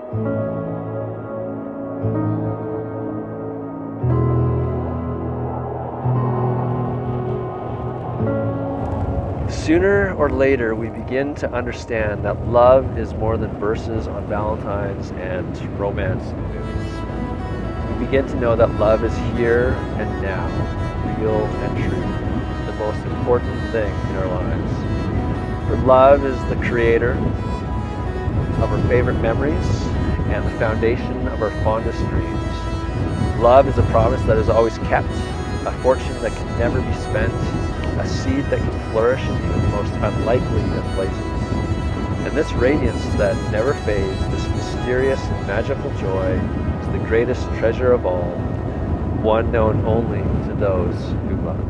Sooner or later, we begin to understand that love is more than verses on Valentine's and romance movies. We begin to know that love is here and now, real and true, the most important thing in our lives. For love is the creator of our favorite memories and the foundation of our fondest dreams. Love is a promise that is always kept, a fortune that can never be spent, a seed that can flourish in even the most unlikely of places. And this radiance that never fades, this mysterious and magical joy, is the greatest treasure of all, one known only to those who love.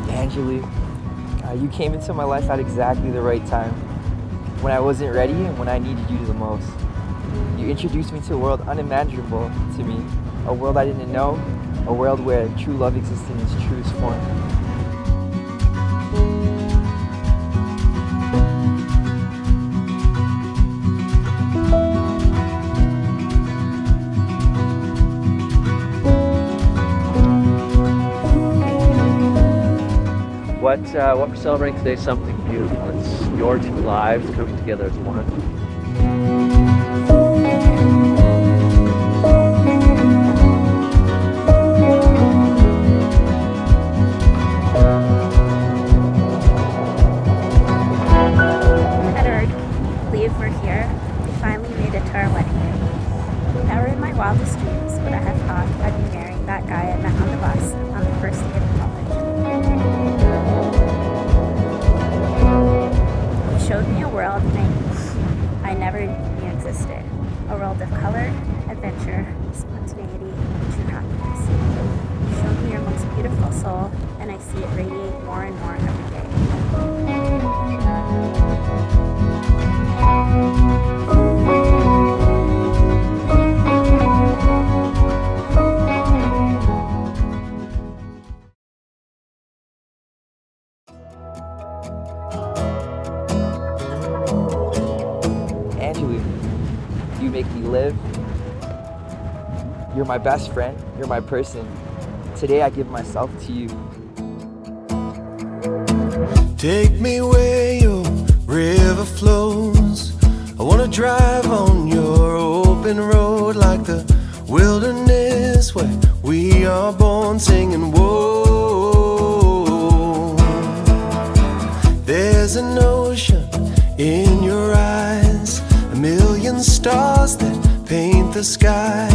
Angeli, you came into my life at exactly the right time, when I wasn't ready and when I needed you the most. You introduced me to a world unimaginable to me, a world I didn't know, a world where true love exists in its truest form. What we're celebrating today is something beautiful. It's your two lives coming together as one. Edward, can you believe we're here? We finally made it to our wedding day. Never in my wildest dreams would I have thought I'd be marrying that guy I met on the bus on the first day of college. He showed me a world I never knew existed. A world of color, adventure, spontaneity, and true happiness. You showed me your most beautiful soul, and I see it radiate more and more every day. Angeli, you make me live. You're my best friend. You're my person. Today I give myself to you. Take me where your river flows. I wanna drive on your open road like the wilderness where we are born, singing whoa. There's an ocean in your eyes, a million stars that paint the sky.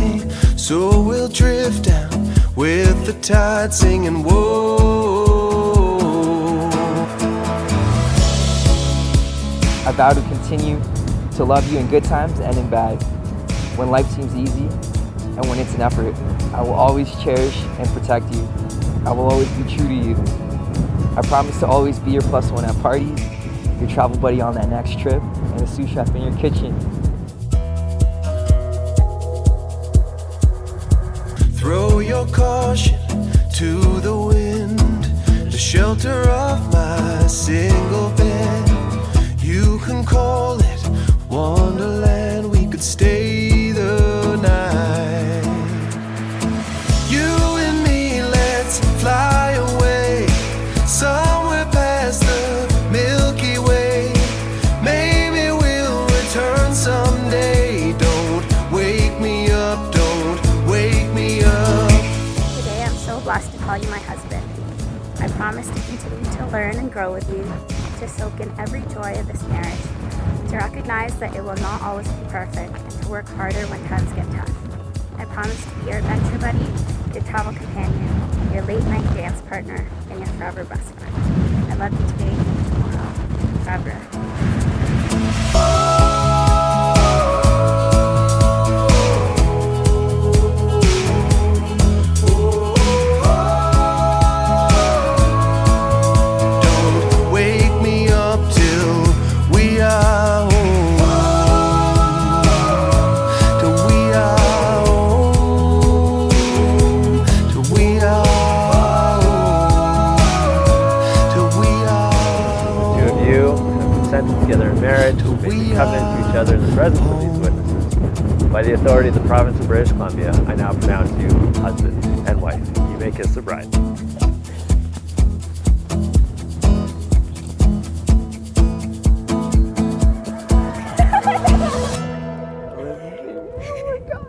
So we'll drift down with the tide, singing whoa. I vow to continue to love you in good times and in bad. When life seems easy and when it's an effort, I will always cherish and protect you. I will always be true to you. I promise to always be your plus one at parties, your travel buddy on that next trip, and a sous chef in your kitchen. Throw your caution to the wind, the shelter of my single bed. You can call it Wonderland, we could stay the night. You and me, let's fly away, somewhere past the Milky Way. Maybe we'll return someday. Don't wake me up, don't wake me up. Today I'm so blessed to call you my husband. I promise to continue to learn and grow with you, to soak in every joy of this marriage, to recognize that it will not always be perfect, and to work harder when times get tough. I promise to be your adventure buddy, your travel companion, your late night dance partner, and your forever best friend. I love you today, tomorrow, forever. Together in marriage, who make a covenant to each other in the presence of these witnesses. By the authority of the province of British Columbia, I now pronounce you husband and wife. You may kiss the bride. Oh my God.